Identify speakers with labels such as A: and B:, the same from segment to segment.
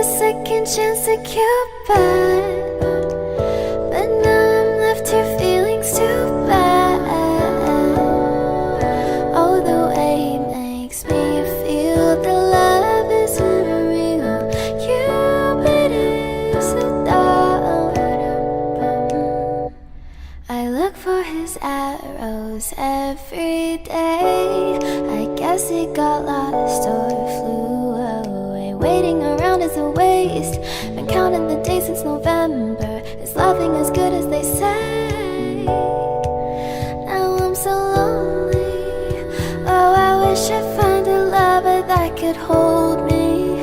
A: a second chance to Cupid, but now I'm left here feeling too bad. Oh, the way he makes me feel that love isn't real. Cupid is a dog. I look for his arrows every day. I guess he got lost or flew away. Waiting around is a waste. Been counting the days since November. Is loving as good as they say? Now I'm so lonely. Oh, I wish I'd find a lover that could hold me.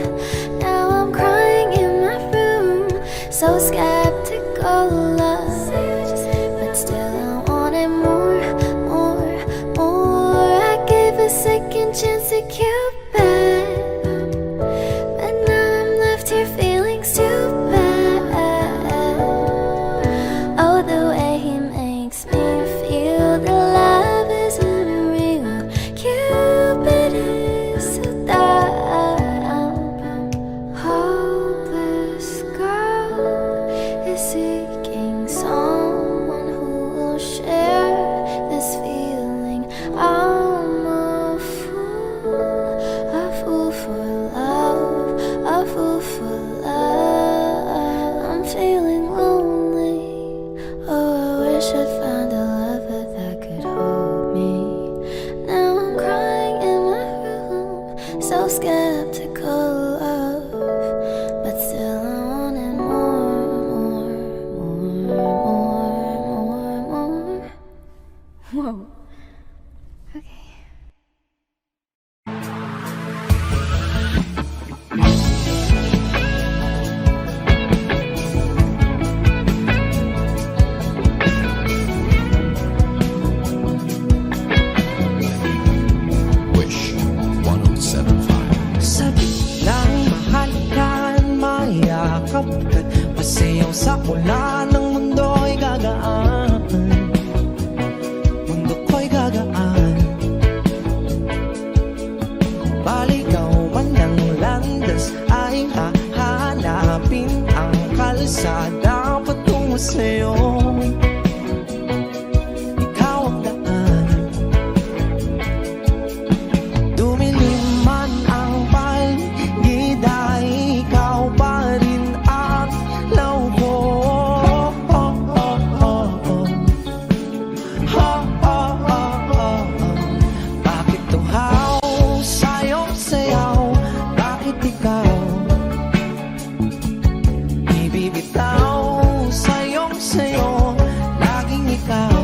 A: Now I'm crying in my room, so skeptical of, but still I wanted more, more, more. I gave a second chance to Cupid, but now I'm left here feeling stupid. Oh, the way he makes me feel that love isn't real. Cupid is so dumb. Hopeless girl is seeking someone who will share this feeling. I'm a fool for love, a fool for love. I'm feeling lonely. Oh, I wish I'd find a lover that could hold me. Now I'm crying in my room, so skeptical of, but still I wanted more, more. Whoa. Okay.
B: Wish 1075.
C: Sabi lang mahal ka, mayakap ka, pasayaw sa pula ng mundo'y gagaan. Mundo ko'y gagaan. Baligaw man ng landas ay hahanapin ang kalsada patungo sa'yo. Ikaw ang daan. Dumilim man ang paligid ay ikaw pa rin ang law ko. Bakit tuhaw sa'yo sayaw? Bakit ikaw ibibitaw sa'yong sayo? Laging ikaw.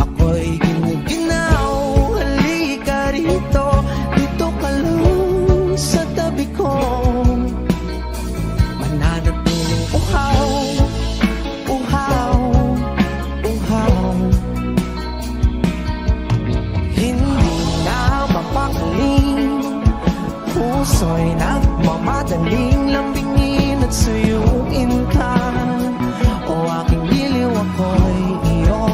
C: Ako'y ginaginaw. Halika rito, dito ka lang sa tabi ko. Mananatiling uhaw, uhaw, uhaw. Hindi na mapakaling, puso'y nagmamadaling lambingin at suyuin ka. O aking biliw, ako'y iyo.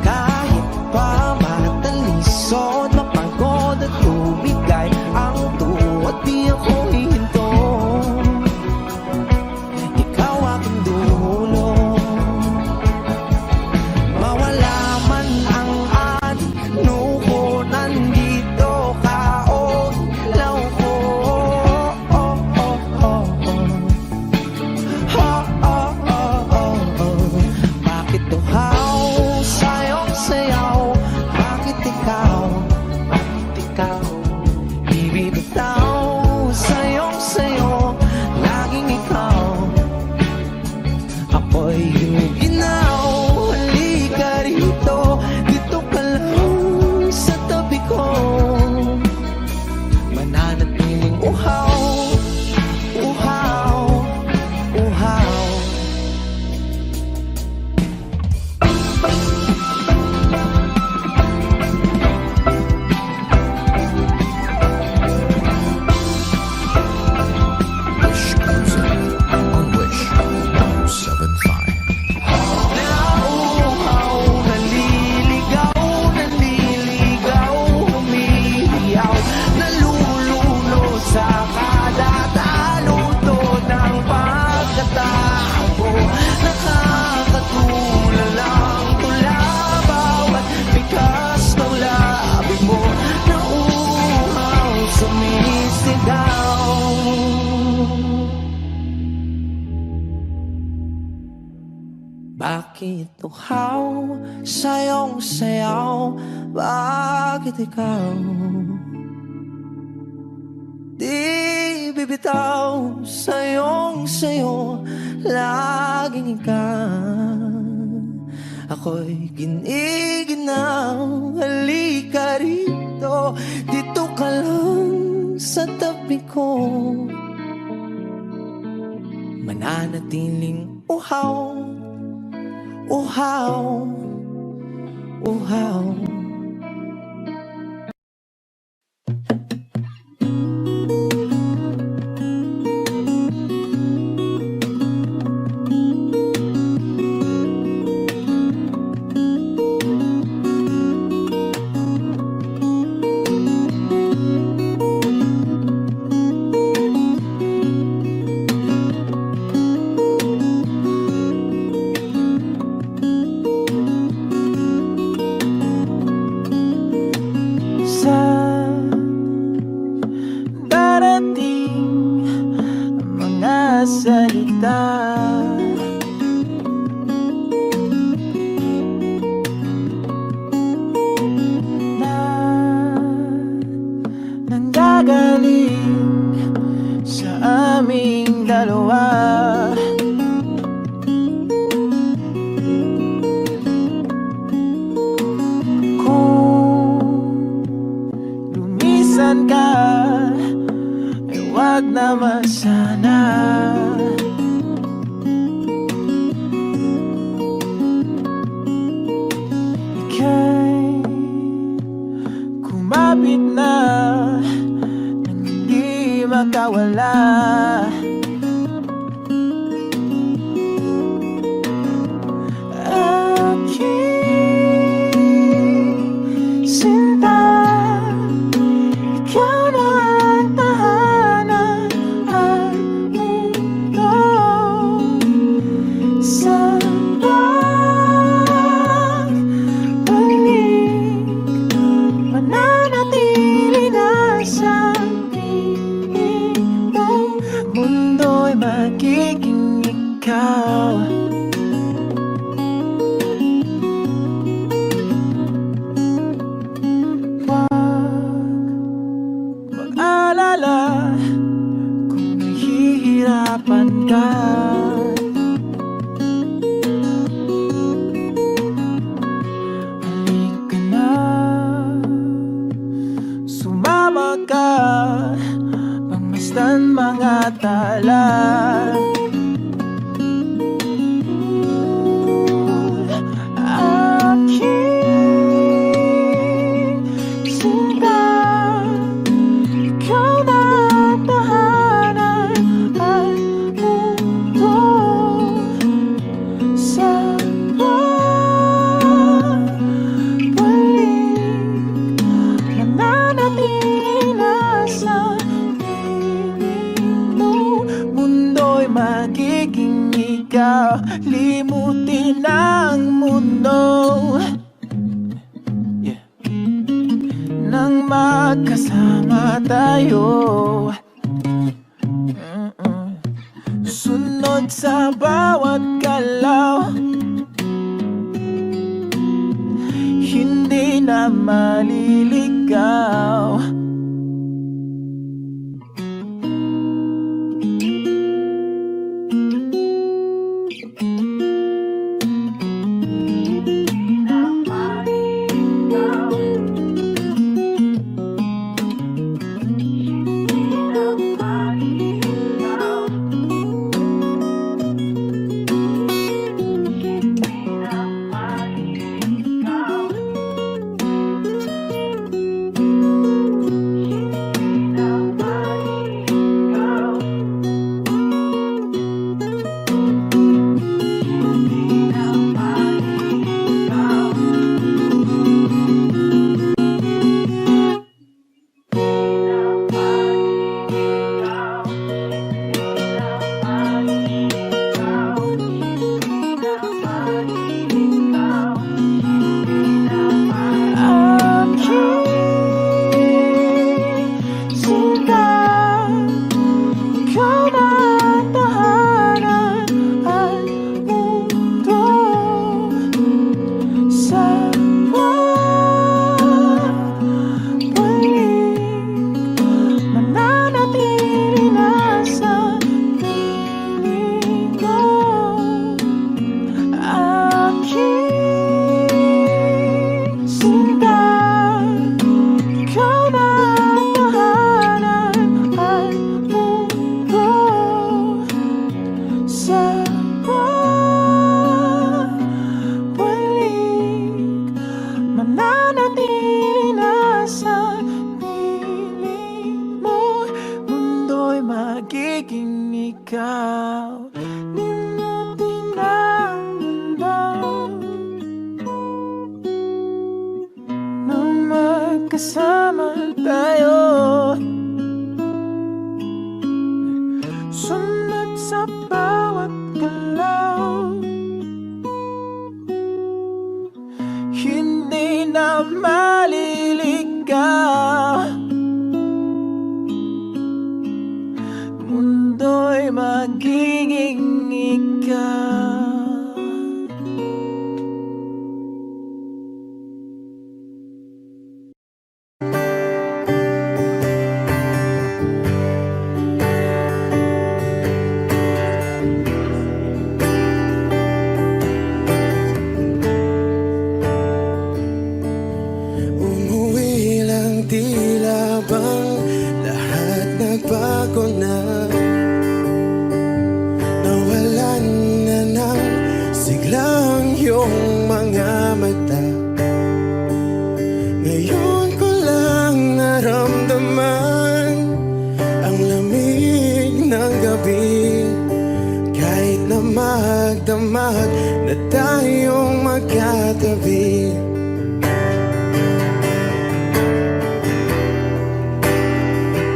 C: Kahit pa matalisod, mapagod at tumigay ang tuwat, di ako hihinto. Ikaw aking dulo. Mawala man ang ano ko, nandito ka o law ko. Bakit tuhaw sa'yong sayaw? Bakit ikaw? Bakit ikaw? Ibibitaw sa'yong sayo. Laging ikaw. Ako'y giniginaw. Halika rito, dito ka lang sa tabi ko. Mananatiling uhaw, uhaw, uhaw. Bakit uhaw sa iyong sayaw? Bakit ikaw di bibitaw sa iyong sayo? Laging ikaw, ako'y giniginaw. Halika rito, dito ka lang sa tabi ko. Mananatiling uhaw, uhaw, uhaw.
D: Salita na nanggagaling sa aming dalawa. Kung lumisan ka, ay wag naman sana. Kumapit na nang hindi makawala. Aking sinta, ikaw na ang tahanan at mundo. Sa mananatili na sa piling mo, mundo'y magiging ikaw. Huwag mag-alala kung nahihirapan ka. Sumama ka, pangmasdan mga tala. Aking sinta, ikaw na ang tahanan at mundo. Sa mananatili na sa piling mo, mundo'y magiging ikaw. Limutin ang mundo, yeah, nang magkasama tayo. Sunod sa bawat galaw, hindi na maliligaw. ikaw. Limutin ang mundo nang magkasama tayo. Sunod sa bawat galaw, hindi na maliligaw. Mundo'y magiging ikaw.
E: Umuwi lang, tila bang lahat nagbago na. Nawalan na ng siglang iyong mga mata. Ngayon ko lang naramdaman ang lamig ng gabi. Kahit na magdamag na tayong magkatabi.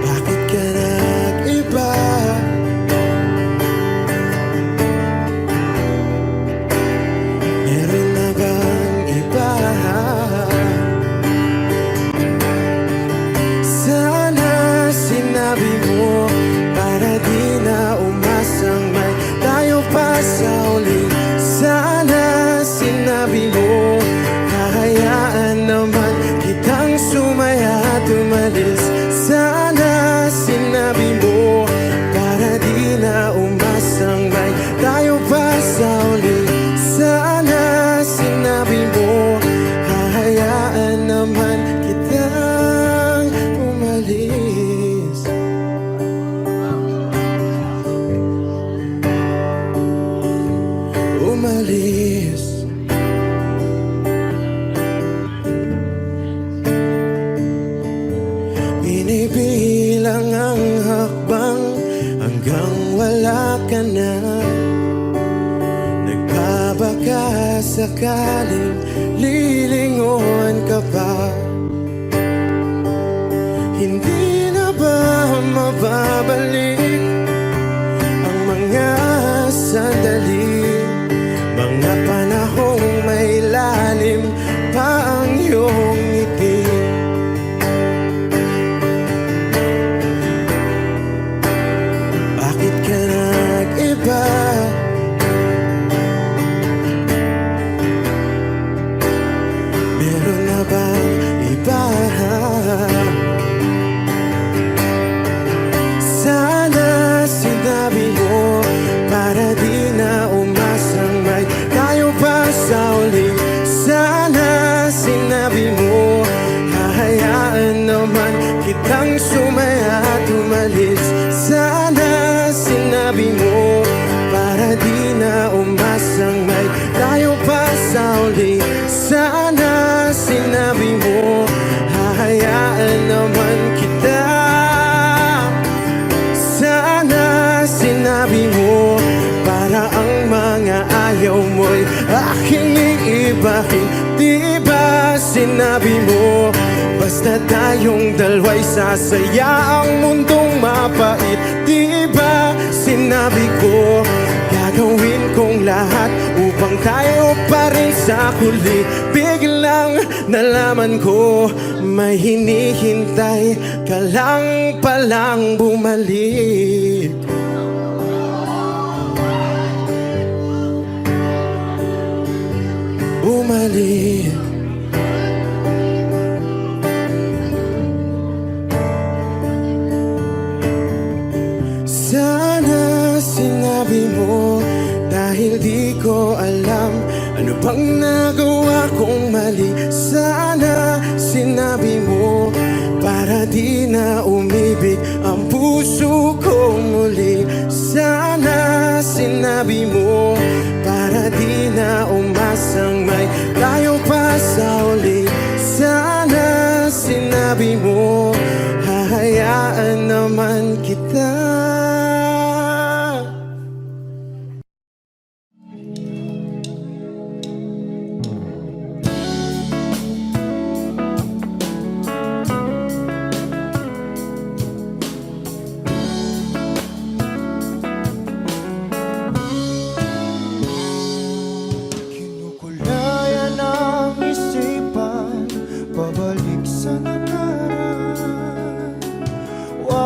E: Bakit ka nag-iba? Meron na bang iba? Sana sinabi mo para di na umasang may tayo pa sa uli. Sana sinabi mo hahayaan naman kitang sumaya at umalis. Sana sinabi mo para di na umasang may tayo pa sa uli. Sana sinabi mo hahayaan naman kitang umalis. Umalis. Binibilang ang hakbang hanggang wala ka na. Nagbabaka sakaling lilingon ka pa. Hindi na ba mababalik ang mga sandali, mga panahong may lalim pa ang iyong ngiti? Bakit ka nag-iba? Meron na bang iba? Sana sinabi mo para di na umasang may tayo pa sa uli. Sana sinabi mo hahayaan naman kitang sumaya at umalis. Sana sinabi mo para di na umasang may tayo pa sa uli. Sana sinabi mo hahayaan naman kita. Sana sinabi mo para ang mga ayaw mo'y aking iibahin. Di ba sinabi mo basta tayong dalawa'y sasaya ang mundong mapait? Di ba sinabi ko gagawin kong lahat upang tayo pa rin sa huli? Biglang nalaman ko may hinihintay ka lang palang bumalik. Bumalik. Sana sinabi mo dahil di ko alam ano bang nagawa kong mali. Sana sinabi mo para di na umibig ang puso ko muli. Sana sinabi mo para di na umasang may tayo pa sa uli. Sana sinabi mo hahayaan naman kita.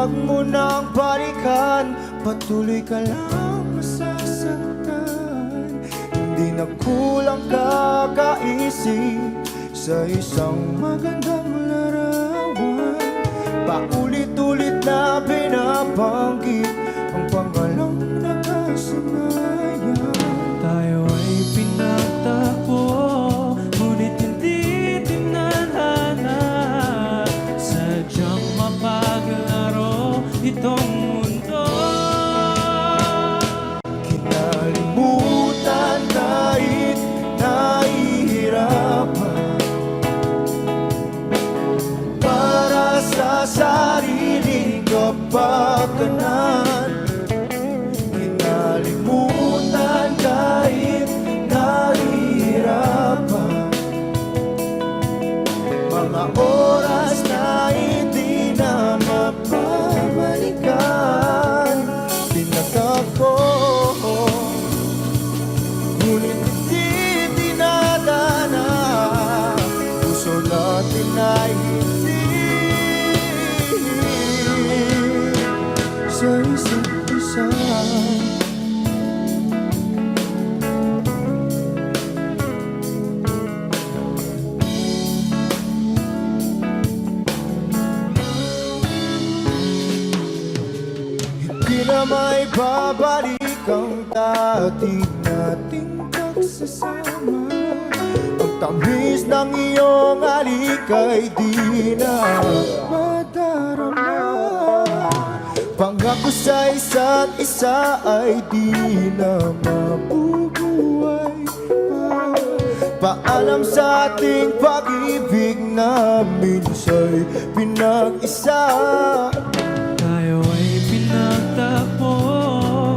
C: Huwag mo nang balikan, patuloy ka lang masasaktan. Hindi na kulang kakaisip sa isang magandang larawan. Paulit-ulit na binabanggit ang pangalang nakasanayan.
D: Tayo ay pinagtagpo, ngunit hindi tinadhana. Sadyang mapaglaro itong mundo.
C: Kinalimutan kahit nahihirapan, para sa sariling kapakanan. Kinalimutan kahit nahihirapan, mga oras na hindi na mapabalikan. Pinagtagpo, ngunit hindi dinadana. Puso natin ay hindi sa isa't isa. Hindi na may babalik ang dati nating pagsasama. Ang tamis ng iyong halik ay di na madarama. Pangako sa isa't isa ay di na mabubuhay pa. Paalam sa ating pag-ibig na minsa'y pinag-isa.
D: Tayo ay pinagtagpo,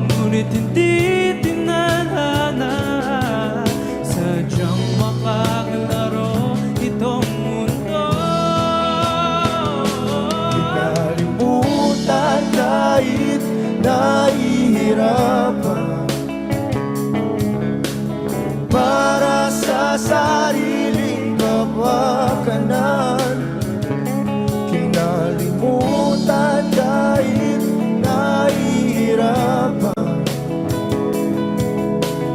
D: ngunit hindi tinadhana. Sadyang mapaglaro itong mundo.
C: Kinalimutan kahit nahihirapan, para sa sariling kapakanan. Kinalimutan kahit nahihirapan,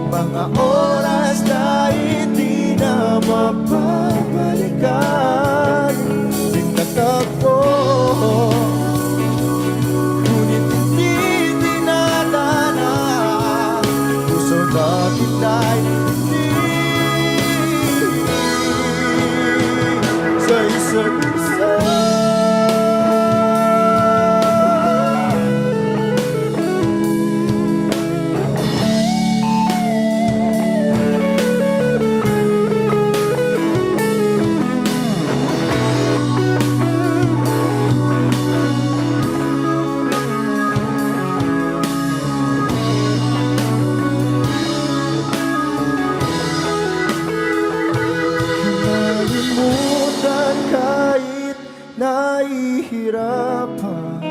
C: mga oras na hindi na mapabalikan. Pinagtagpo, ngunit hindi dinadana. Puso natin ay hindi sa isa't isa. Kinalimutan kahit nahihirapan,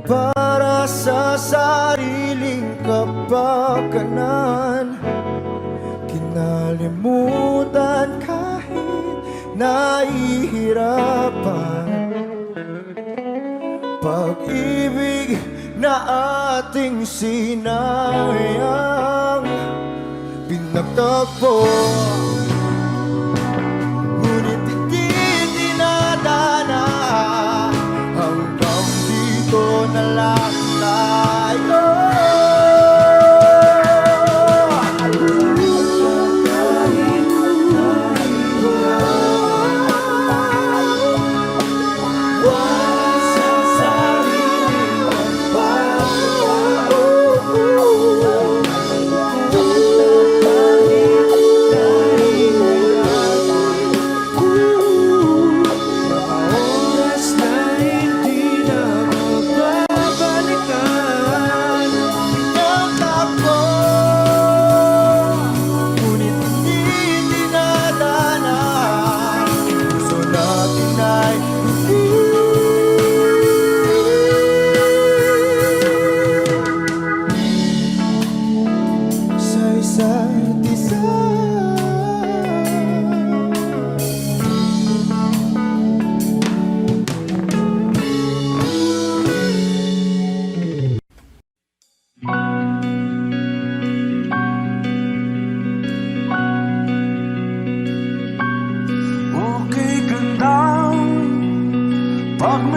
C: para sa sariling kapakanan. Kinalimutan kahit nahihirapan, pag-ibig na ating sinayang. Pinagtagpo, ngunit hindi dinadana. Hanggang dito na lang tayo.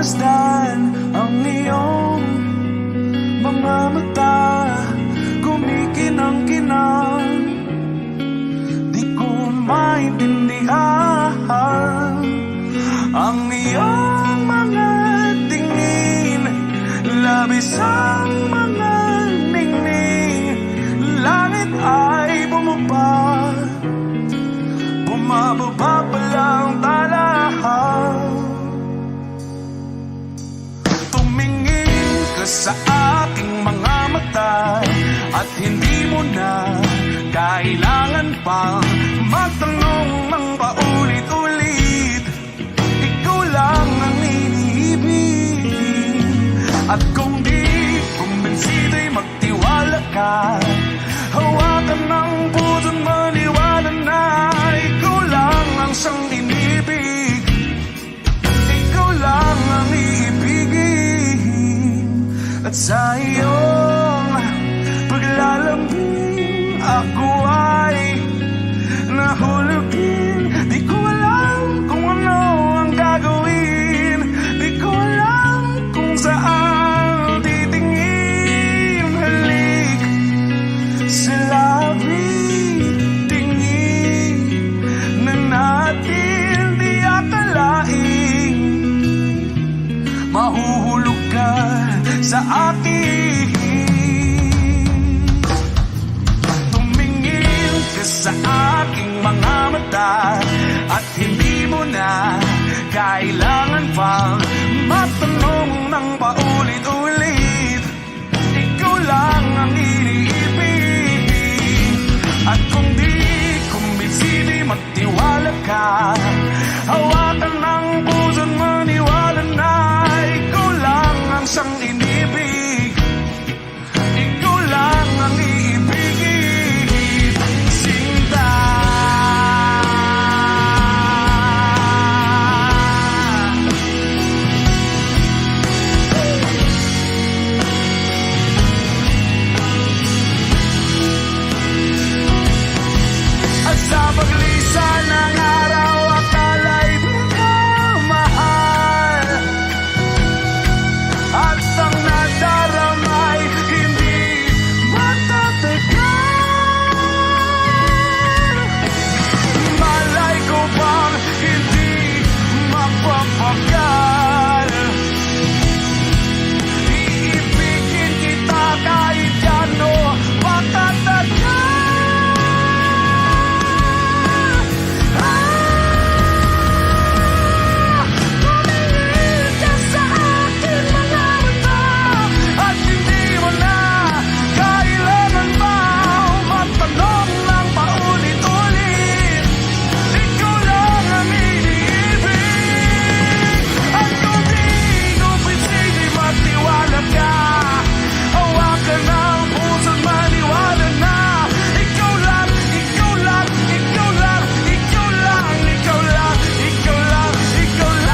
F: Mamasdan ang iyong mga mata, kumikinang-kinang. Di ko maintindihan ang iyong mga tingin, labis ang mga ningning. Langit ay bumaba, bumababa pa lang talahan. Tumingin ka sa aking mga mata, at hindi mo na kailangan pang magtanong ng paulit-ulit. Ikaw lang ang iniibig, at kung di kumbinsido'y magtiwala ka. Hawakan ng puso't maniwala na ikaw lang ang siyang inibig. Ikaw lang ang iibigin, at sa iyong paglalambing ako ay nahulugin. Di ko alam kung ano ang gagawin, di ko alam kung saan titingin. Halik sa labi, tingin na natin di akalain. Mahuhulog ka sa akin. Tumingin ka sa aking mga mata, at hindi mo na kailangan pang matanong ng paulit-ulit. Ikaw lang ang iniibig, at kung di kumbinsido'y magtiwala ka. Hawakan ng puso't maniwala na ikaw lang ang siyang inibig. Ikaw lang ang iibigin, Sinta. At sa paglisan ng araw, akala'y di ka mahal, at ang nadaramay hindi matatagal. Malay ko bang hindi mapapagal? Iibigin kita kahit gaano patatagal. Tumingin ka sa akin mga mata, at hindi mo na kailangan pa matanong ng paulit-ulit. Ikaw lang ang iniibig, at kung di kumbinsido'y magtiwala ka. Hawakan ng puso't maniwala na ikaw lang, ikaw lang, ikaw lang, ikaw lang, ikaw lang, ikaw lang, ikaw lang.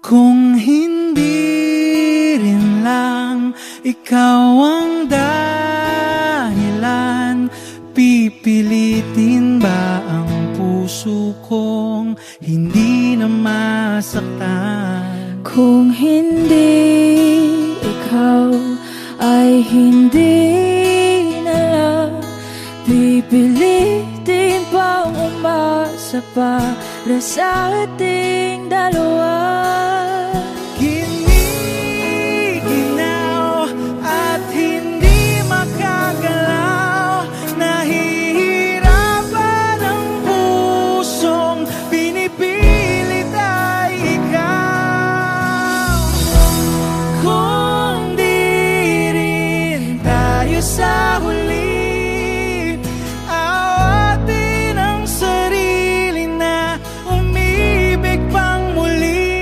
D: Kung hindi rin lang ikaw ang dahilan, pipilitin ba ang puso kong hindi na masaktan?
G: Kung hindi ikaw ay hindi na lang pipilitin pang umasa para sa ating dalawa.
D: Giniginaw at hindi makagalaw, nahihirapan ang pusong pinipilit ay ikaw. Kung di rin tayo sa huli, awatin ang sarili na umibig pang muli.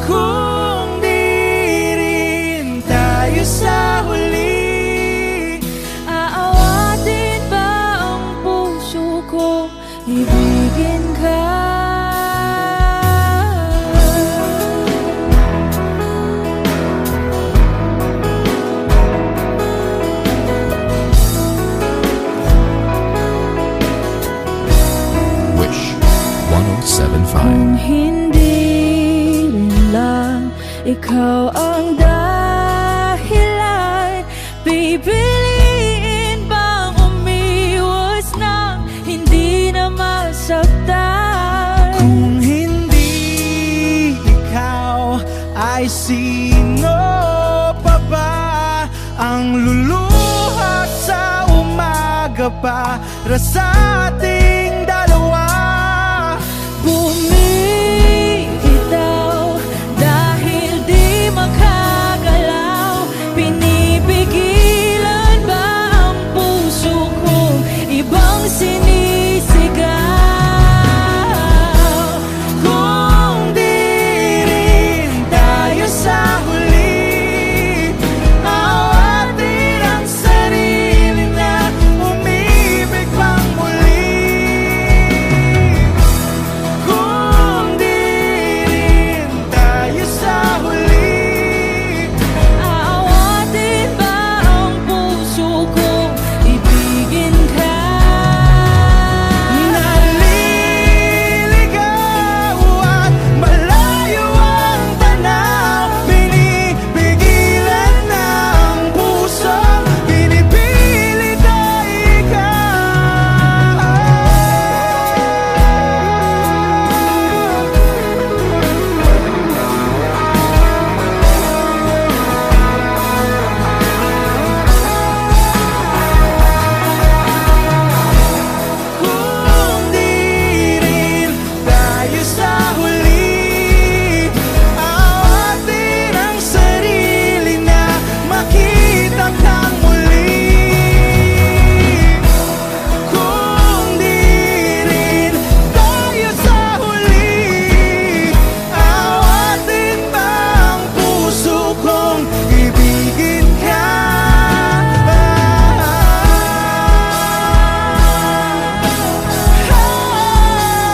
D: Kung di rin tayo sa huli,
G: Aawatin ba ang puso ko ibigin ka?
B: Wish
G: Kung
B: 1075.
G: hindi rin lang ikaw ang dahilan, pipiliin bang umiwas nang hindi na masaktan?
D: kung hindi ikaw ay sino pa ba ang luluha sa umaga para sa ating dalawa?
G: Bumibitaw dahil di makagalaw, pinipigilan ba ang puso kong ibang sinisigaw?
D: Kung di rin tayo sa huli, awatin ang sarili na umibig pang muli. Kung di rin tayo sa huli,
G: Aawatin ba ang puso kong ibigin ka?
D: naliligaw at malayo ang tanaw, pinipigilan ng puso, pinipilit ay ikaw. Kung di rin tayo sa huli, awatin ang sarili na makita kang muli. Kung di rin tayo sa huli, awatin ba ang puso kong ibigin ka?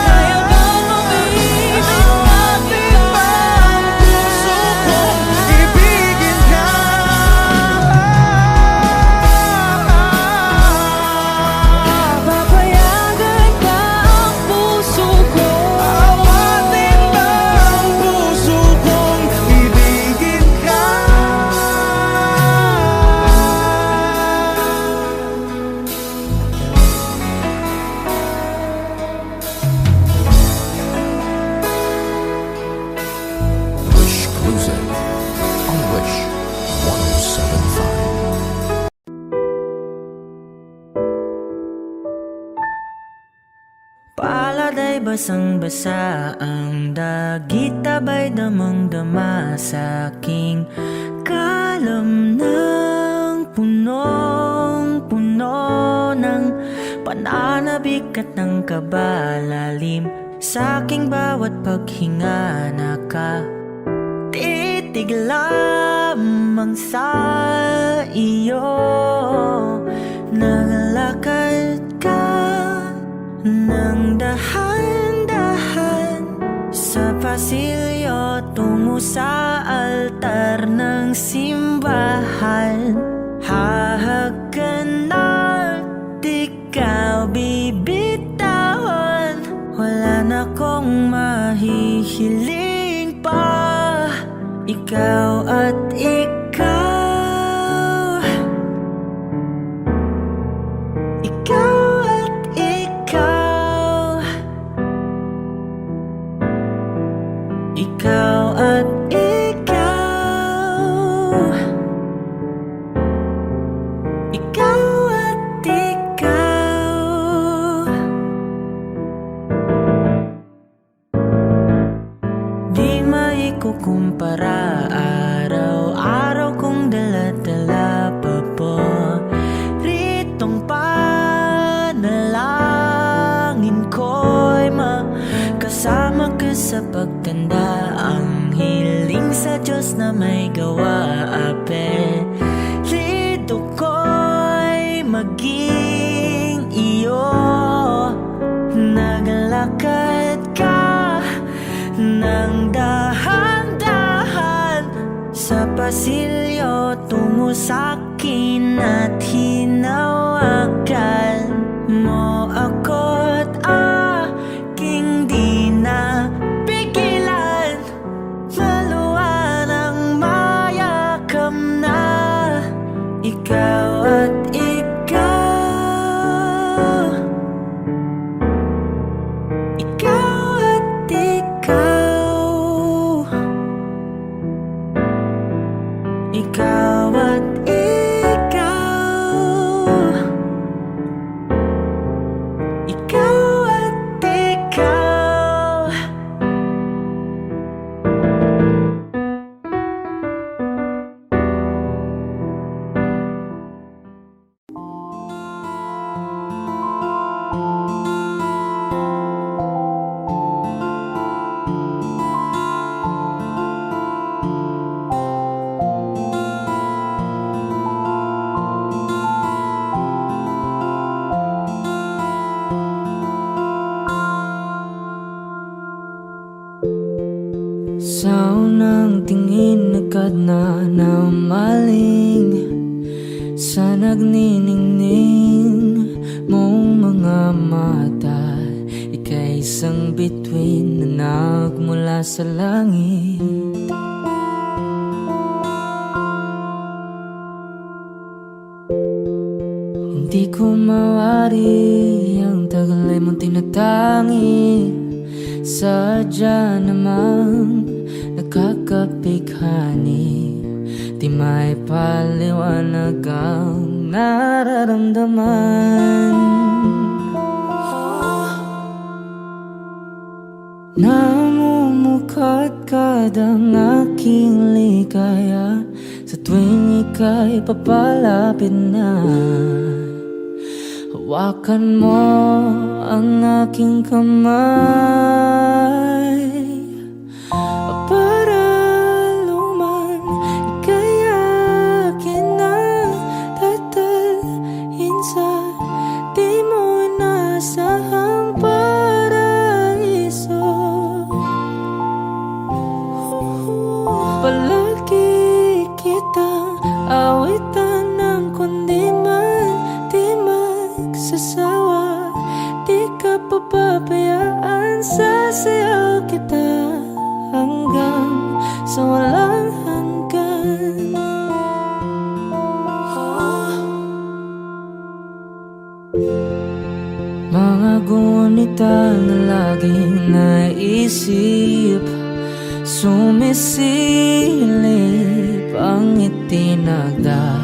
G: Kaya bang umibig
D: Awatin ba ang puso kong ibigin ka?
G: Papayagan ba ang puso ko?
D: Awatin ba ang puso kong ibigin ka?
B: Wish Cruising on Wish 1075.
C: Palad ay basang-basa ang dagit, tabay damang-dama sa aking kalam ng punong-puno ng pananabik at ng kabalalim. Sa aking bawat paghinga nakatitig lamang sa iyo. Naglalakad ka ng dahan-dahan sa pasilyo tungo sa altar ng simbahan. Hahagan at ikaw bibitawan, wala na akong akong mahihiling pa. Ikaw at ikaw, ikaw at ikaw, ikaw at ikaw, ikaw at ikaw. Di maikukumpara, araw-araw kong dala-dala pa po ritong panalangin ko'y makasama ka sa pagtanda. Ang hiling sa Diyos na may gawa, apelido ko'y maging iyo. Naglakad ka ng dahan-dahan sa pasilyo tungo sa'kin at hinawakan mo ako't aking di na pigilan. Maluwan ang mayakap na ikaw at ikaw, ikaw at ikaw, ikaw at ikaw, ikaw at ikaw. Sa unang tingin agad na namaling sa nagniningning mong mga mata. Ika'y isang bituin na nagmula sa langit. Hindi ko mawari ang tagal ay mong tinatangi. Sadya namang nakakapighani, di may paliwanag ang nararamdaman. Namumukadkad ang aking ligaya sa tuwing ika'y papalapit na. Hawakan mo ang aking kamay para luman ika'y akin na tatalhin sa di mo inasahang paraiso. Palagi kitang awitan ng kundi man di magsasawa. Di ka papabayaan, sasayaw kita hanggang sa walang hanggan. Mga gunita na laging naisip, sumisilip ang itinagda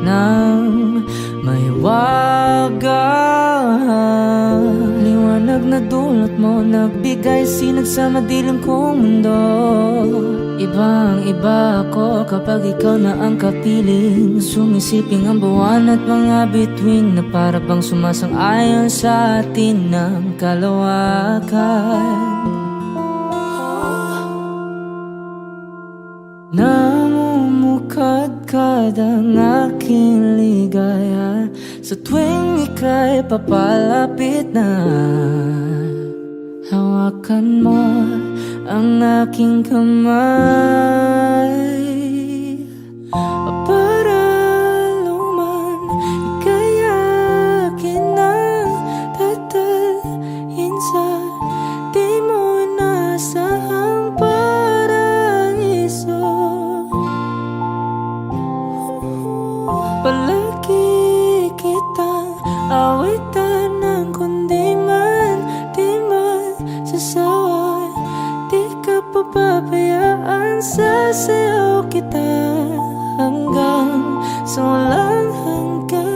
C: ng may wagang liwanag na dulot mo, nagbigay sinag sa madilim kong mundo. Ibang iba ako kapag ikaw na ang kapiling, sumisiping ang buwan at mga bituin na para bang sumasang-ayon sa atin ng kalawakan. Namumukadkad ang aking ligaya sa tuwing ika'y papalapit na. Hawakan mo ang aking kamay para luman ika'y akin na tatalhin sa di mo papabayaan, sasayaw kita hanggang sa walang hanggan.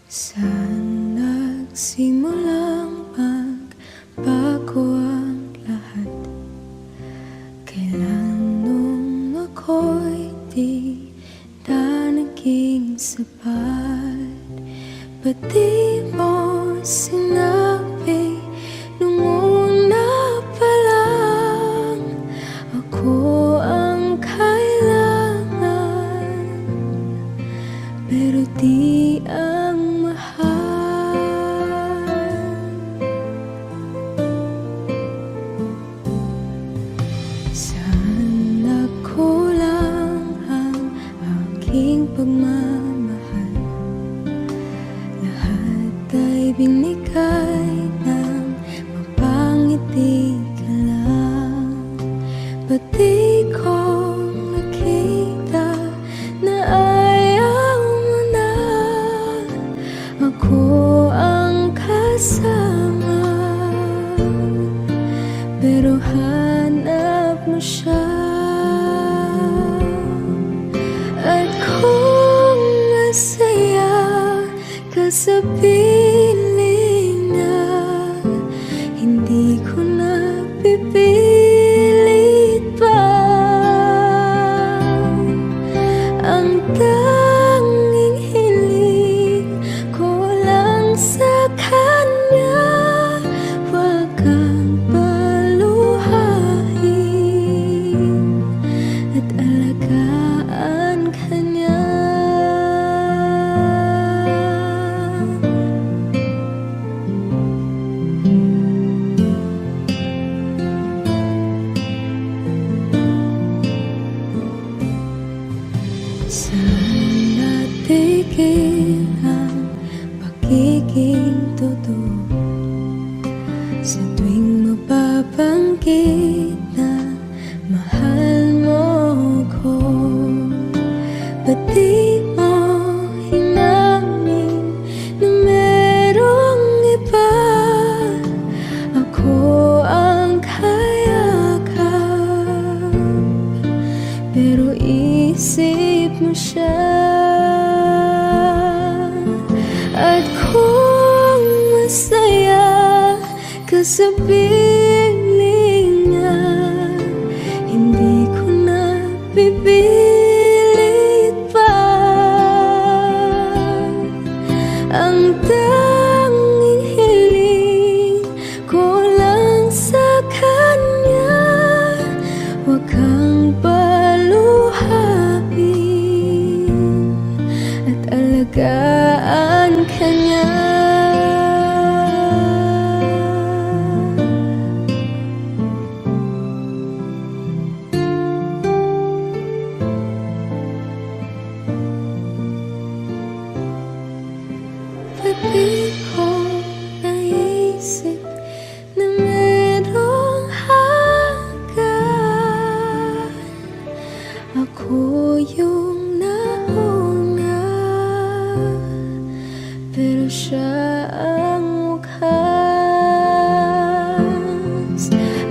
A: Saan nagsimulang magbago ang lahat? Kailan nung ako'y di na naging sapat? Ba't di mo sinabi nung una pa lang ako ang kailangan, pero di ang saan nagkulang ang aking pagmamahal? Lahat ay binigay ng mapangiti ka lang. Ba't di ko nakita na ayaw mo na ako ang kasama? Pero hanap mo siya. At kung masaya ka sa piling niya, hindi ko na pipilit pa. Ang tanging hiling ko lang sa kanya, wag kang paluhain at alagaan ka niya. Saan natigil ang pagiging totoo? Sa tuwing mapapanggit na mahal mo ko, ba't di mo hinamin na merong iba? Ako ang kayakap, pero isip mo siya. At kung masaya ka sa piling niya, hindi ko na pipilit pa. Ang tanging hiling ko lang sa kanya, wag kang paluhain at alagaan ka niya. Ba't di ko naisip na merong hanggan? Ako yung nauna, pero siya ang wakas.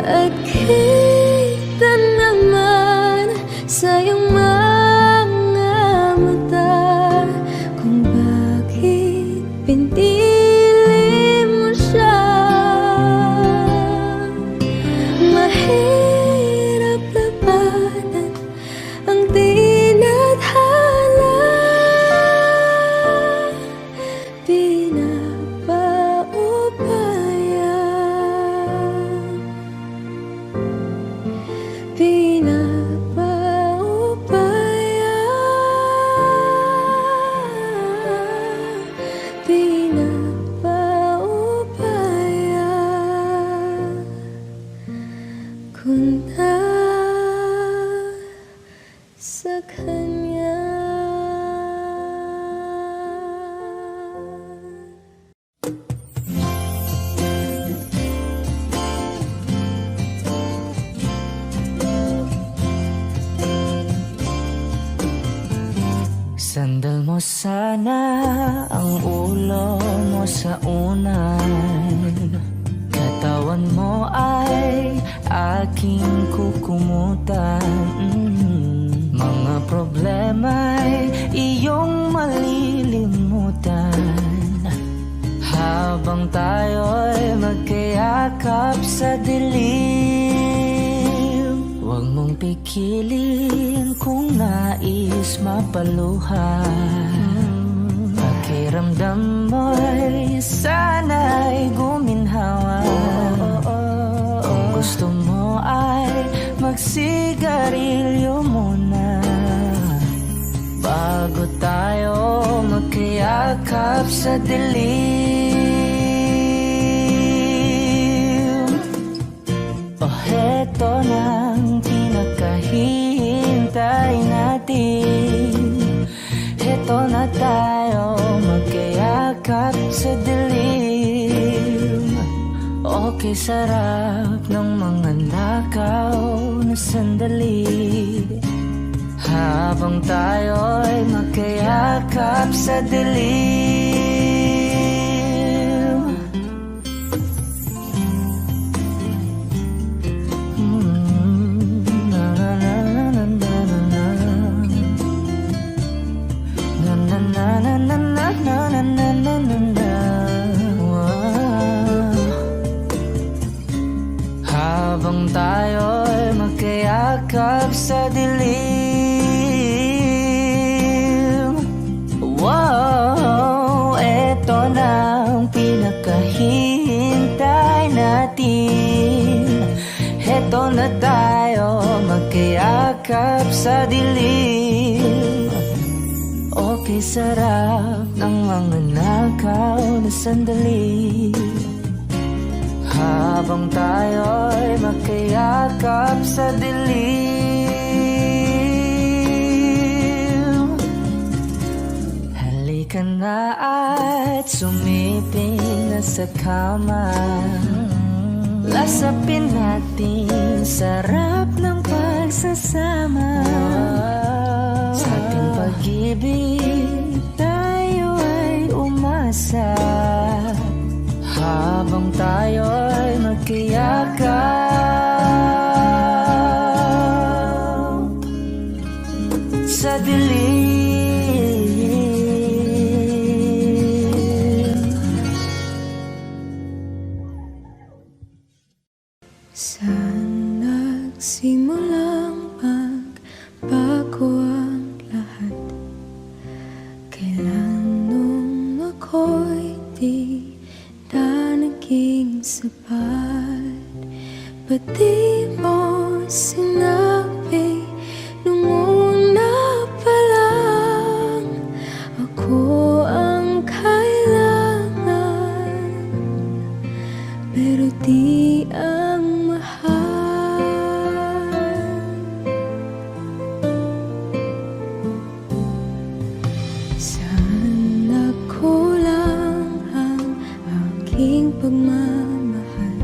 A: At kita naman sa iyong mga mata kung bakit pinili mo siya. Mahirap labanan ang tinadhana, pinag
C: sana ang ulo mo sa unan, katawan mo ay aking kukumutan. Mga problema'y iyong malilimutan habang tayo'y magkayakap sa dilim. Huwag mong pikilin kung nais mapaluhan. Pakiramdam mo'y sana'y guminhawa. Kung gusto mo ay magsigarilyo muna bago tayo magkayakap sa dilim. O heto nang pinakahihintay natin, heto na tayo magkayakap sa dilim. Okay, sarap ng mga nakaw na sandali habang tayo'y magkayakap sa dilim. Na na na na na na na na na na na na na na na. Habang tayo'y magkayakap sa dilim. Wow, eto na ang pinakahihintay natin. Eto na tayo magkayakap sa dilim. Okay, sarap ng mga nakaw na sandali habang tayo'y magkayakap sa dilim. Halika na at sumiping na sa kama. Lasapin natin sarap ng pagsasama. Sa ating pag-ibig tayo ay umasa habang tayo'y magkayakap sa dilim.
A: Saan nagsimulang magbago ang lahat? Kailan nung ako'y di na naging sapat? Ba't di mo sinabi nung una pa lang ako ang kailangan, pero di ang mahal? Saan nagkulang ang aking pagmamahal?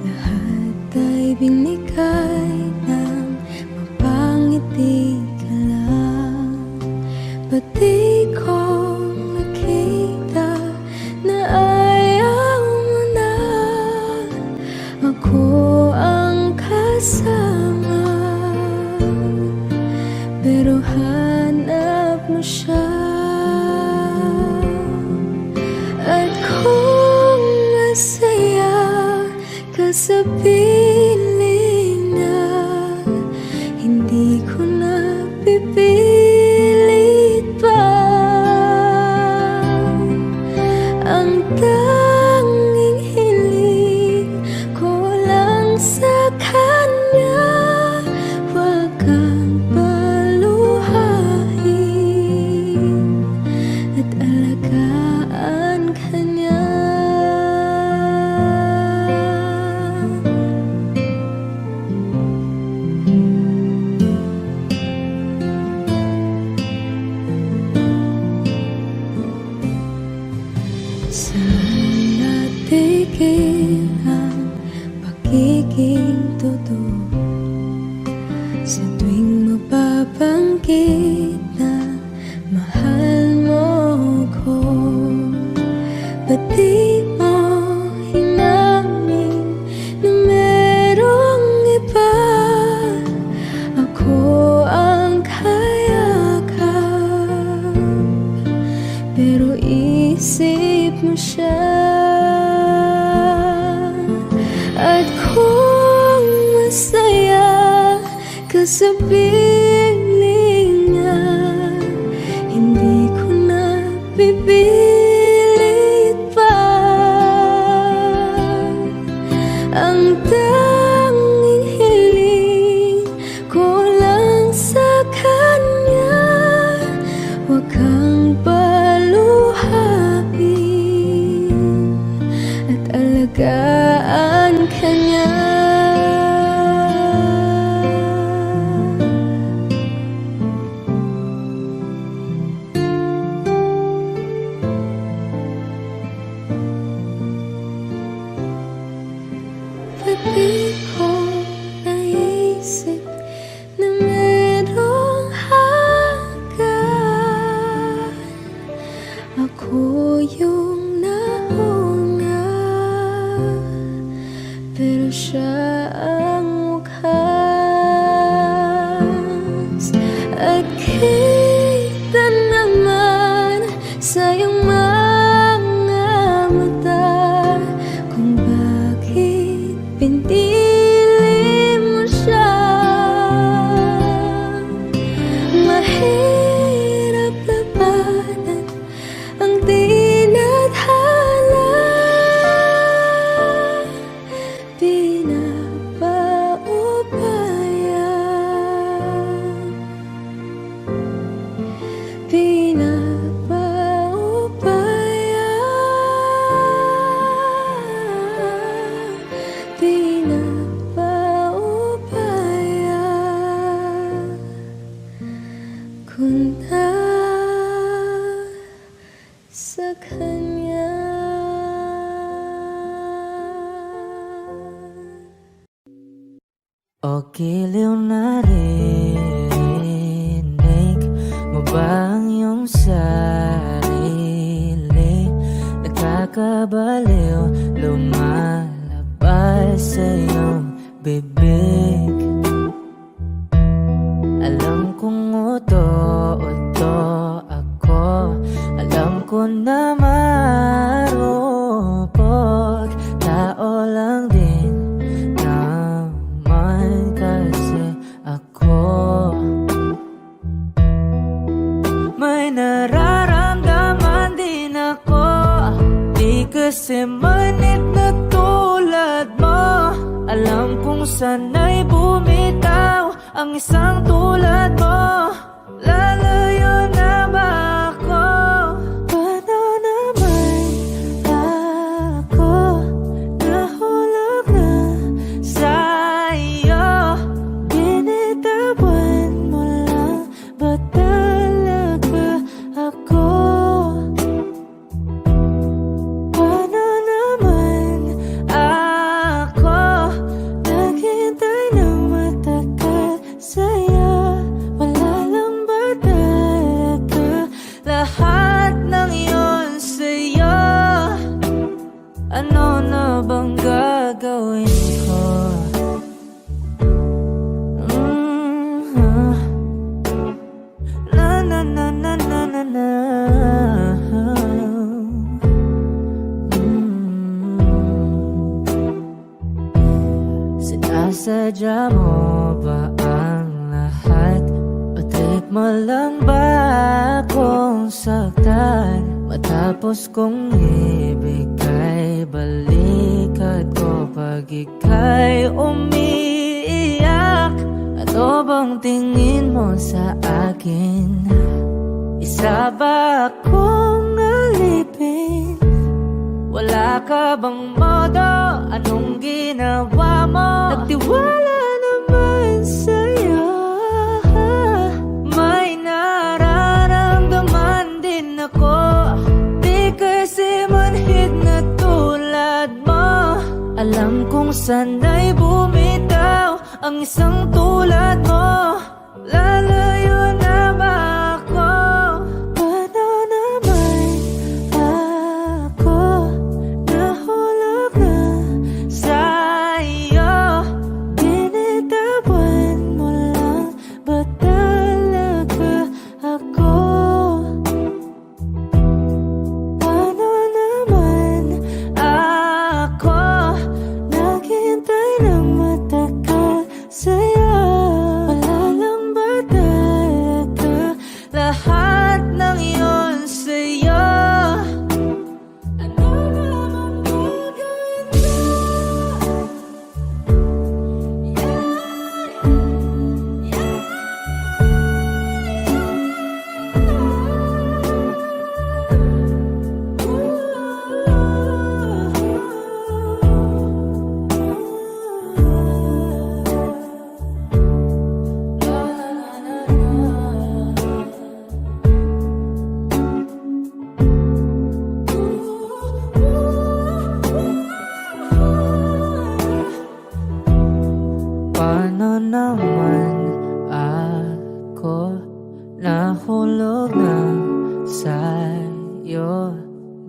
A: Lahat ay binigay ng mapangiti ka lang. Ba't di ko nakita na ayaw mo na ako ang kasama, pero hanap mo siya? At kung masaya ka sa piling na hindi ko na pipilit pa, Iniisip mo siya. At kung masaya ka sa piling niya, hindi ko na pipilit pa. Ang tanging hiling ko lang sa kanya, huwag kang paluhain at alagaan ka niya. Pati ko naisip na merong hanggan, ako yung nauna, pero siya ang wakas. At kita naman sa iyong mga mata kung bakit pinili mo siya. Mahirap labanan ang tinadhana, pinapaubaya ko na sa kanya.
C: O giliw na rinig mo ba ang iyong sarili? Nagkakabaliw, lumalabas sa iyong bibig. Alam kong uto-uto ako, alam ko na marupok, tao lang din naman kasi ako. May nararamdaman din ako, di kasi manit na tulad mo. Alam kong sana'y bumitaw ang isang tulad mo. Lalayo na ba ako? Paano naman ako nahulog na sa'yo? Binitawan mo lang ba talaga ako? Paano naman ako naghintay ng matagal sa'yo? Wala lang ba talaga lahat ng iyon sa'yo? Ano na bang gagawin ko? Na na na na na na na. Sinasadya mo ba ang lahat? O trip mo lang ba akong saktan? Matapos kong ibigay balikat ko pag ika'y umiiyak. Ano bang tingin mo sa akin? Isa ba akong alipin? Wala ka bang modo? Anong ginawa mo? Nagtiwala naman sa'yo. May nararamdaman din ako, di kasi manhid na tulad mo. Alam kong sana'y bumitaw ang isang tulad mo. Lalayo na ba ako? Paano naman ako nahulog na sa'yo? Binitawan mo lang ba talaga ako? Paano sa'yo,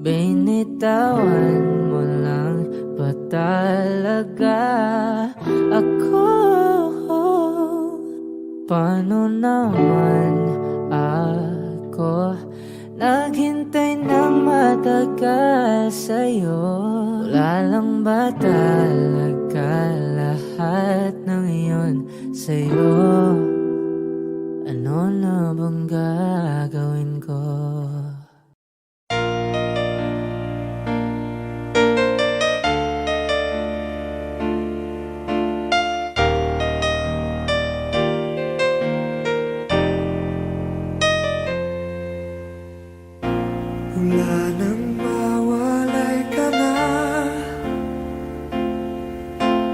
C: binitawan mo lang ba talaga ako? Paano naman ako naghintay ng matagal sa'yo? Wala lang ba talaga lahat ng iyon sa'yo? Ano na bang gagawin ko?
D: Wala nang mawalay ka na,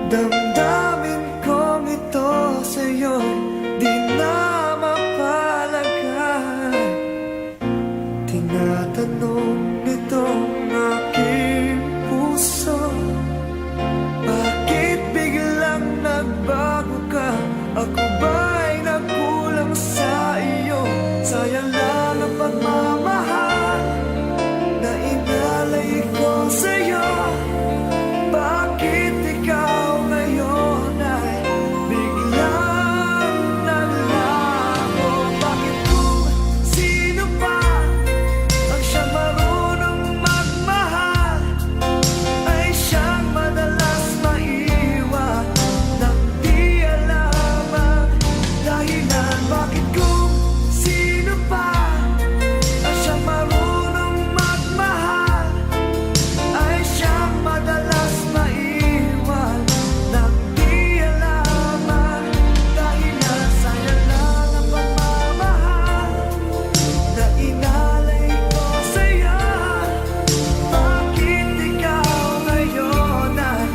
D: damdamin kong ito sa'yo'y di na mapalagay. Tinatanong nitong aking puso, bakit biglang nagbago ka? Ako ba'y nagkulang sa iyo? Sayang lang ang pagmamahal na inalay ko sa'yo. Bakit ikaw ngayon ay biglang naglaho? Bakit kung sino pa ang siyang marunong magmahal ay siyang madalas maiwan nang di alam ang dahilan? Bakit kung sino pa ang siyang marunong magmahal ay siyang madalas maiwan nang di alam ang dahilan? Sayang lang ang pagmamahal na inalay ko sa'yo. Bakit ikaw ngayon ay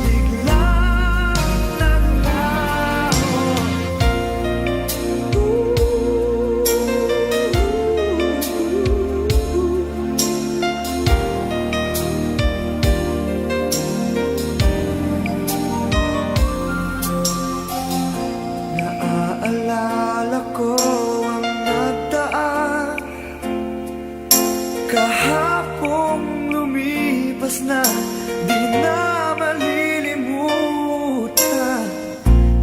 D: biglang naglaho? Naaalala ko ang nagdaan, kahapong lumipas na, di na malilimutan.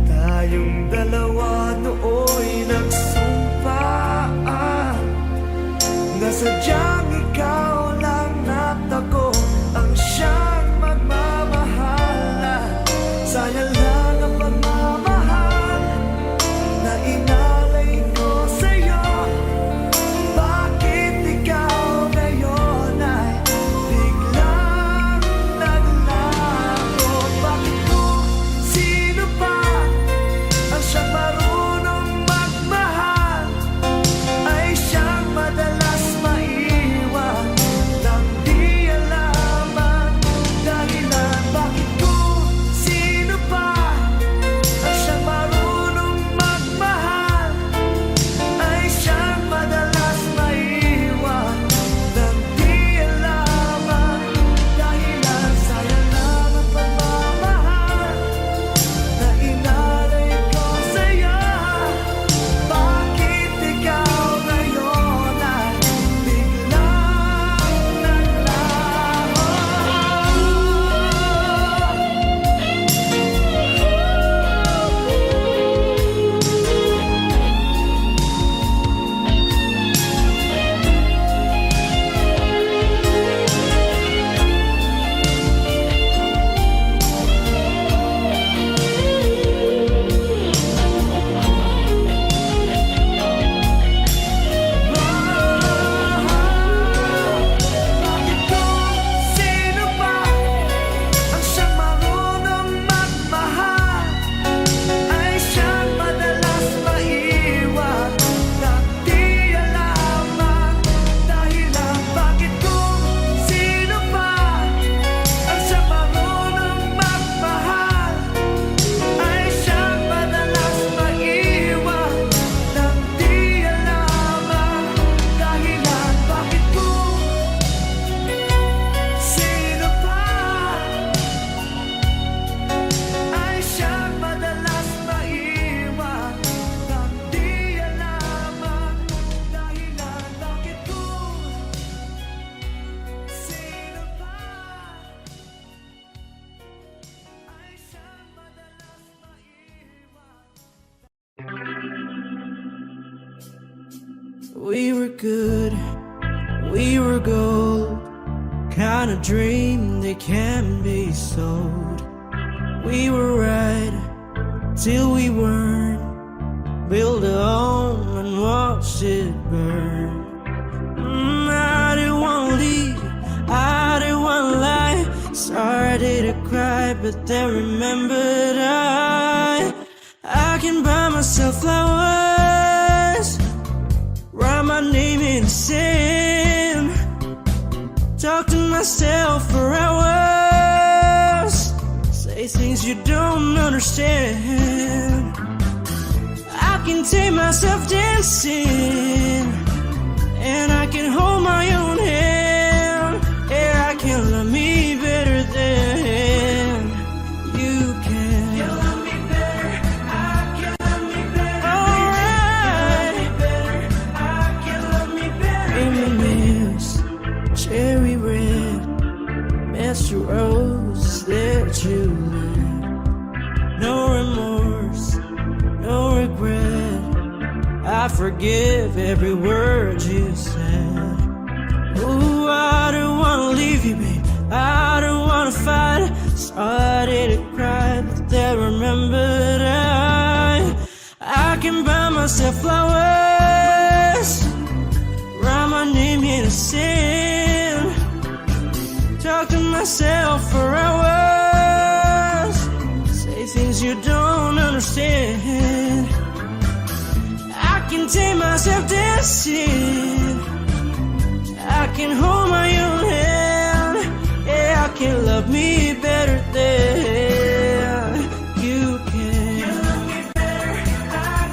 D: Tayong dalawa nooy nagsumpaan na sadyang ikaw lang at ako ang siyang magmamahalan. Sayang lang ang pagmamahal na inalay ko sa'yo. Bakit ikaw ngayon ay biglang naglaho? Bakit kung sino pa ang siyang marunong magmahal ay siyang madalas maiwan
H: We were good, we were gold, kind of dream that can be sold. We were right till we weren't, build a home and watch it burn. I didn't want to leave, I didn't want to lie. Started to cry, but then remembered I can buy myself flowers, write my name in the sand, talk to myself for hours, say things you don't understand. I can take myself dancing, and I can hold my own hand. Yeah, I can love me better than you can. You love me better, I can love me better. Alright, I can love me better. M&M's, cherry red, Mr. Rose that you left. No remorse, no regret, I forgive every word you said. Ooh, I don't wanna leave you, babe, I don't wanna fight. Started to cry, but then remembered I can buy myself flowers, write my name in the sand, talk to myself for hours, say things you don't understand. I can take myself dancing, I can hold my own hand. Yeah, I can love me better than you can. You love me better, I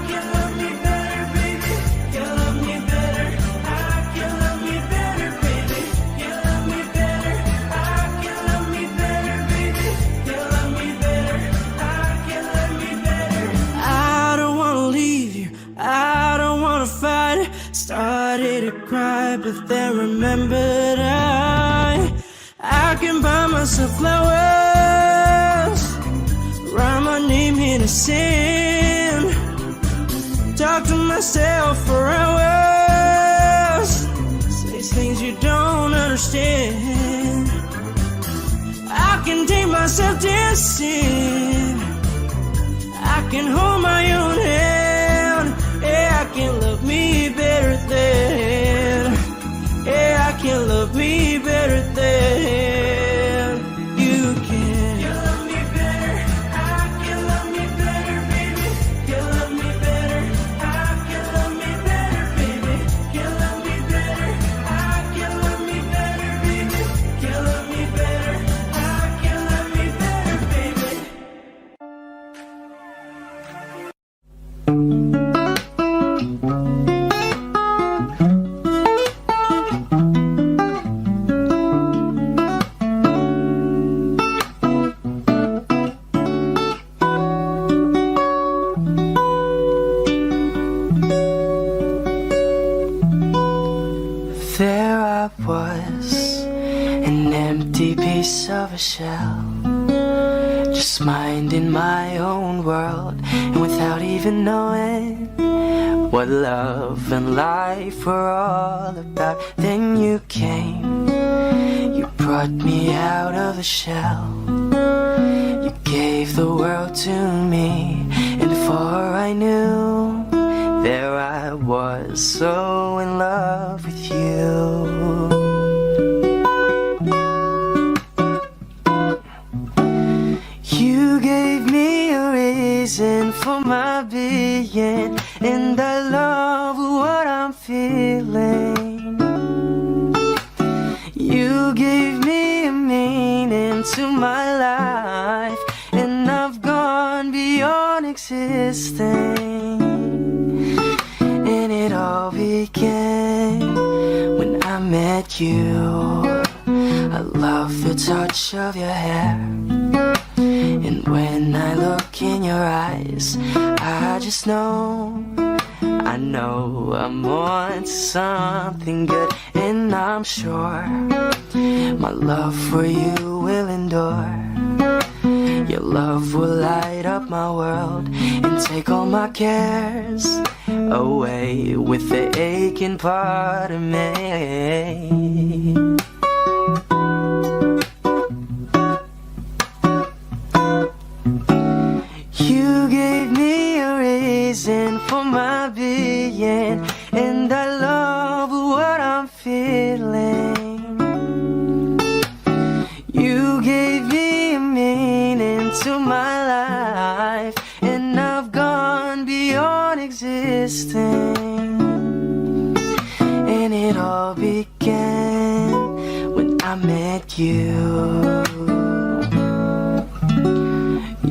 H: can love me better, baby. You love me better, I can love me better, baby. You love me better, I can love me better, baby. You love me better, I can love me better. I don't wanna leave you, I don't wanna fight. Started to cry, but then remembered I can buy myself flowers, write my name in the sand, talk to myself for hours, say things you don't understand. I can take myself dancing, I can hold my own hand. Yeah, I can love me better than, yeah, I can love me better than you can. You love me better, I can love me better, baby. You love me better, I can love me better, baby. You love me better, I can love me better, baby. You love me better, I can love me better, baby.
I: There I was, an empty piece of a shell, just minding my own world, and without even knowing what love and life were all about. Then you came, you brought me out of the shell, you gave the world to me, and before I knew, there I was, so in love with you. You gave me a reason for my being, and I love what I'm feeling. You gave me a meaning to my life, and I've gone beyond existing. And it all began when I met you. I love the touch of your hair, and when I look in your eyes, I just know, I know I'm on to something good. And I'm sure my love for you will endure. Your love will light up my world and take all my cares away with the aching part of me. You gave me a reason for my being, and I love what I'm feeling. You gave me a meaning to my life, and I've gone beyond existing. And it all began when I met you.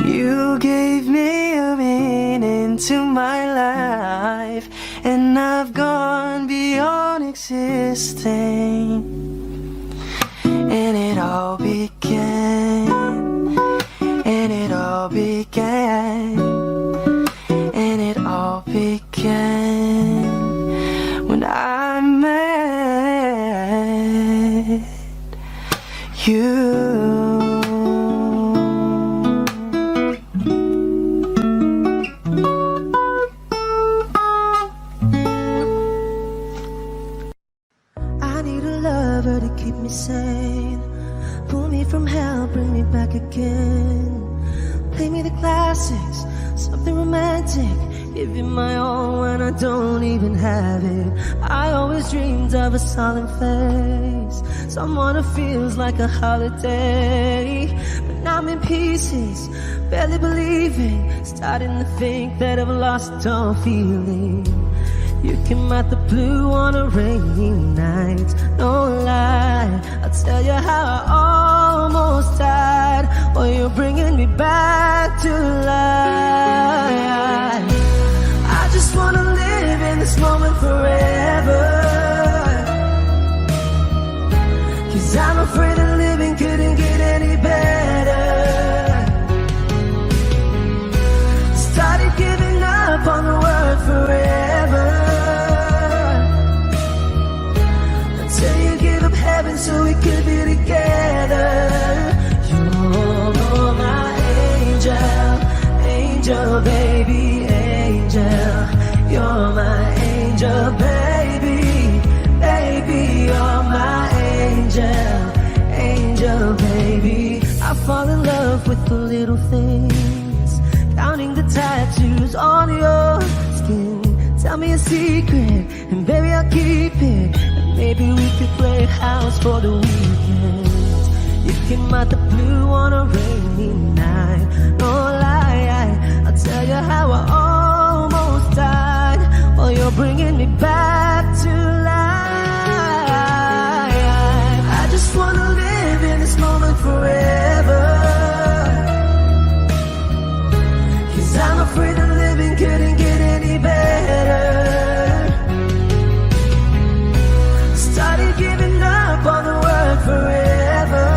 I: You gave me a meaning to my life, and I've gone beyond existing. And it all began, and it all began, and it all began when I met you.
H: I need a lover to keep me sane, pull me from hell, bring me back again. Play me the classics, something romantic, give you my all when I don't even have it. I always dreamed of a solemn face, someone who feels like a holiday. But now I'm in pieces, barely believing, starting to think that I've lost all feeling. You came out the blue on a rainy night, no lie, I'll tell you how I almost died. Oh, you're bringing me back to life. I just wanna live in this moment forever, 'cause I'm afraid that living couldn't get any better. Started giving up on the word forever, until you give up heaven so we could be together. You're my angel, angel baby, angel. You're my angel baby, baby. You're my angel, angel baby. I fall in love with the little things, counting the tattoos on your skin. Tell me a secret, and baby I'll keep it. And maybe we could play house for the weekend. You came out the blue on a rainy night, no lie, I'll tell you how I almost died. Oh, you're bringing me back to life. I just wanna live in this moment forever, 'cause I'm afraid that living couldn't get any better. Started giving up on the word forever,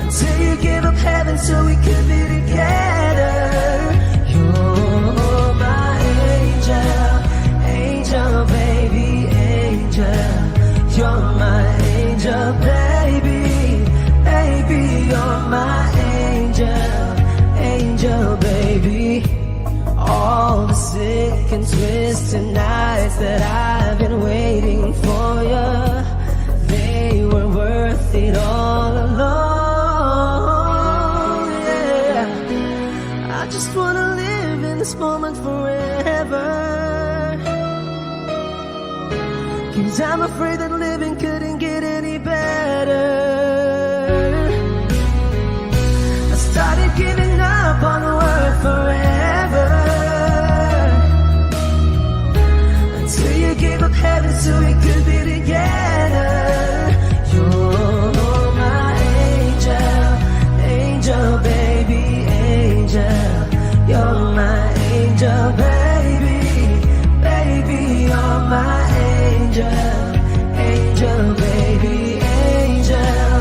H: until you gave up heaven so we could be together. You're my angel, angel baby, angel. You're my angel baby, baby. You're my angel, angel baby. All the sick and twisted nights that I've been waiting for you, they were worth it all alone. Yeah, I just wanna live in this moment forever, 'cause I'm afraid that living couldn't get any better. I started giving up on the word forever, until you gave up heaven so we could be together. You're my angel, angel baby, angel. You're my angel baby, baby. You're my angel, angel baby, angel.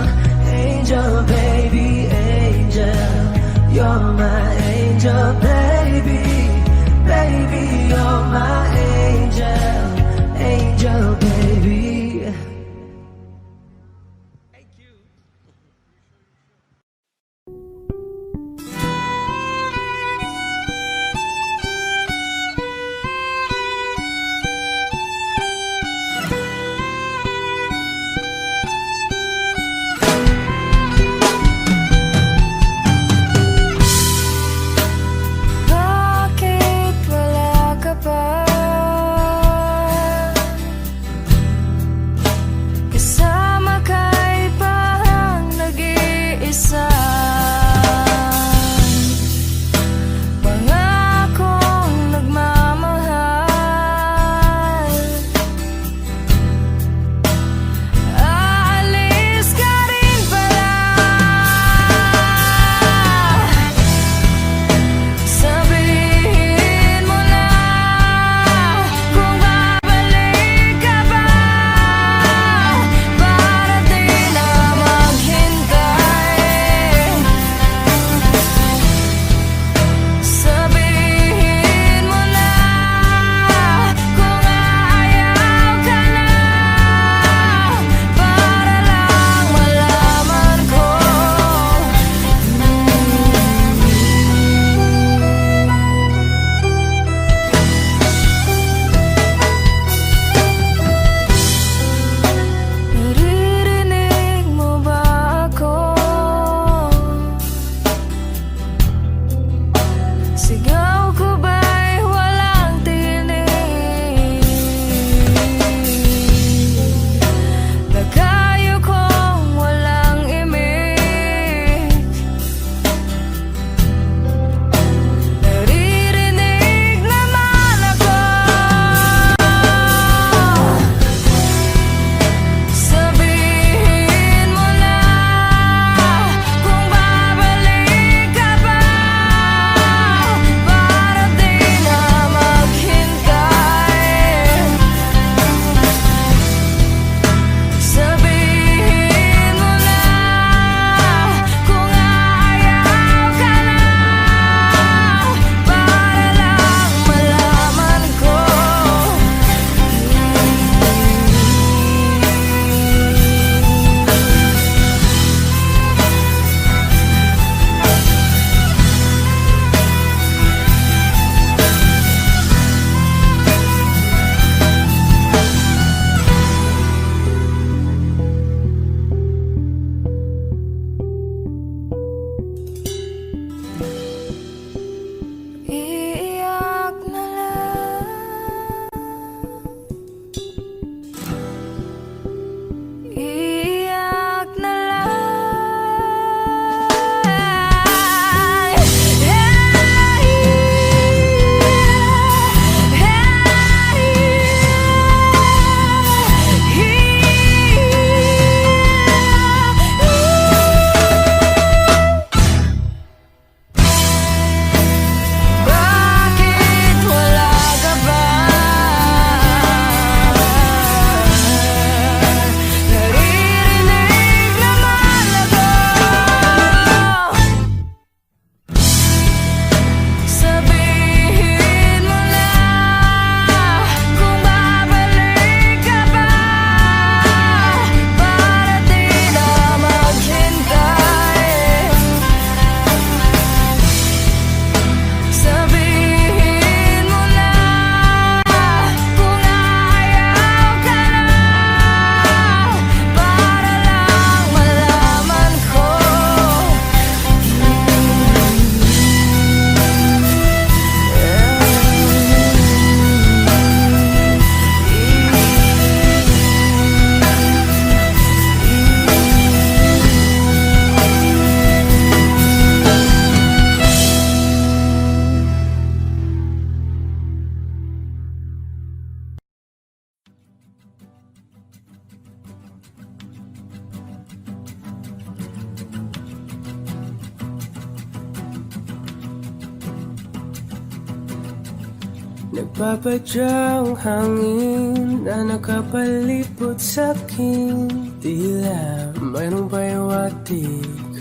H: Nagpapadyang hangin na nakapalipot sa'kin. Tila mayroong payawatik,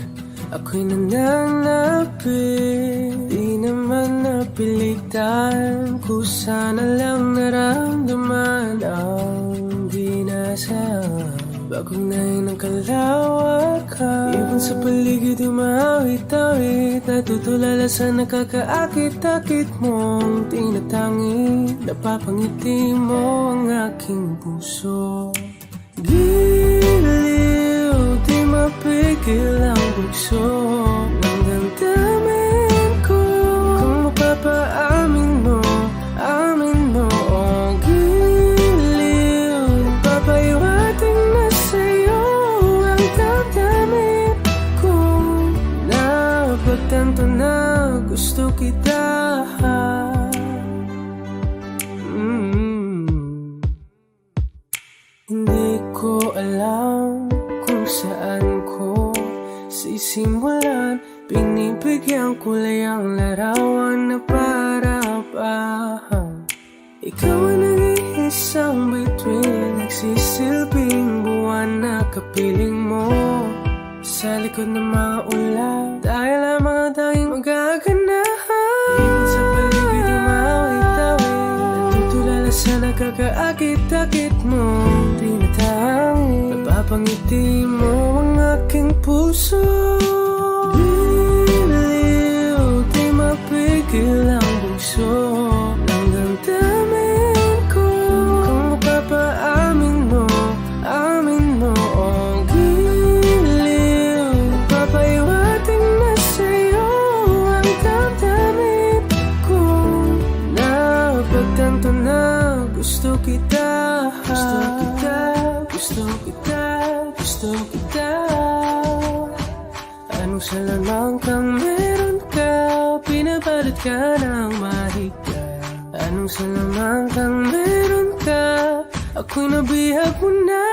H: ako'y nananapit. Di naman napilitan, kusana lang naramdaman ang binasa. Bagong nahin ng kalawakan, ibon sa paligid umawit-awit. Natutulala sa nakakaakit-akit mong tinatangi. Napapangiti mo ang aking puso. Giliw, di mapigil ang bugso ng damdamin ko. Kung mapapaamin mo, amin mo. Oh, giliw, papahiwating na sa'yo ang damdamin ko. Napagtanto na gusto kita. Hindi ko alam kung saan ko sisimulan. Binibigyan kulay ang larawan na para-parahan. Ikaw ang nag-iisang bituin, nagsisilbing buwan na kapiling mo. Sa likod ng mga ulan, dahil ang mga tanging magaganahan. Ibon sa paligid umawit-awit, natutulala sa nakakaakit-akit mo. Tinatangi, napapangiti mo ang aking puso. Giliw, di mapigil ang bugso ng damdamin ko. Kung mapapaamin mo, amin mo. Oh, giliw, papahiwating na sa'yo ang damdamin ko. Napagtanto na gusto kita. Gusto kita, gusto kita, gusto kita. Anong salamang kang meron ka, pinabalot ka ng mahigpit. Anong salamang kang meron ka, ako'y nabihag mo na.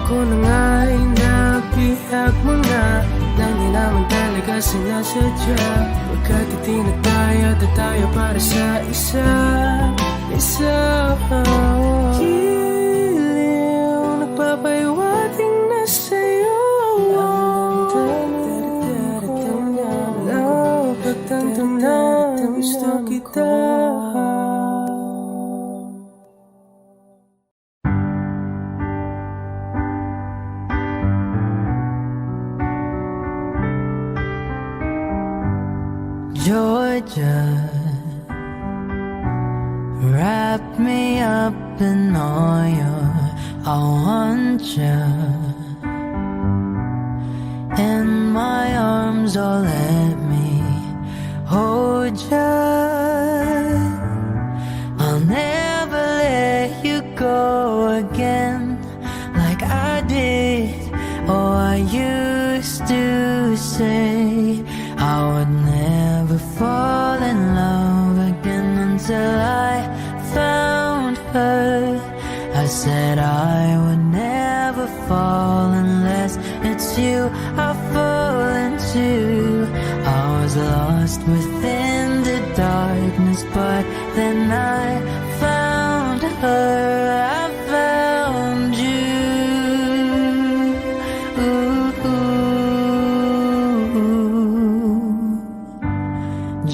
H: Ako na nga'y nabihag mo na, nang di naman talaga sinasadya. Pagkat itinataya at tayo para sa isa. Giliw, nagpapahiwating na sa'yo ang damdamin ko. Napagtanto na gusto kita.
I: Georgia, wrap me up in all your, I want you in my arms, oh let me hold you. I'll never let you go again like I did. Oh, I used to say I would never fall in love again until I found her. I said I would never fall unless it's you I fall into. I was lost within the darkness, but then I found her. I found you.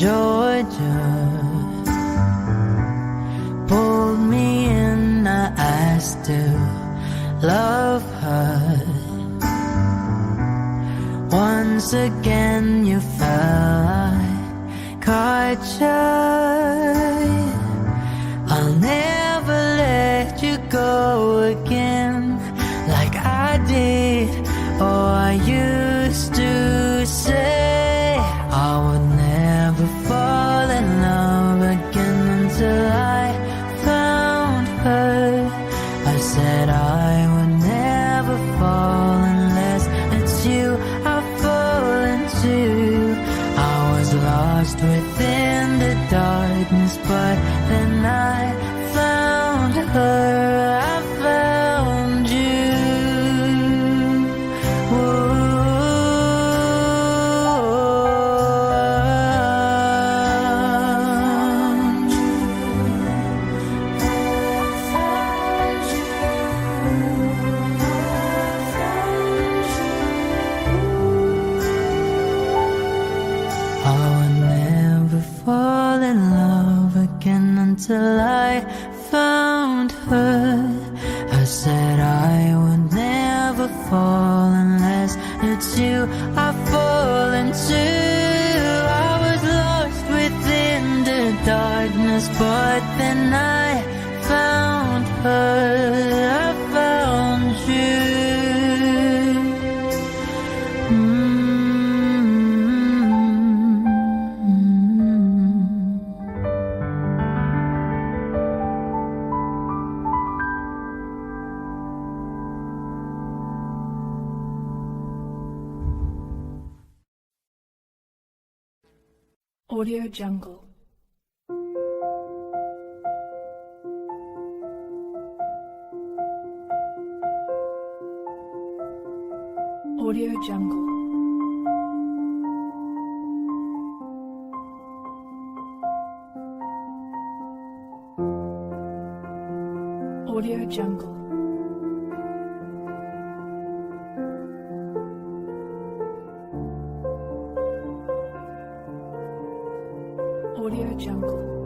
I: Georgia pulled me in, I asked to love her. Once again you fell, I caught you. I'll never let you go again like I did. Oh, I used to say I would never fall in love again until I found her. I said I would never fall unless
C: lost within the darkness, but then I found her, I found you. I would never fall in love again until I found her. I said I would never fall unless it's you I fall into. I was lost within the darkness, but then I found her, I found you.
G: Audio Jungle. Audio Jungle. Audio Jungle. Audio Jungle.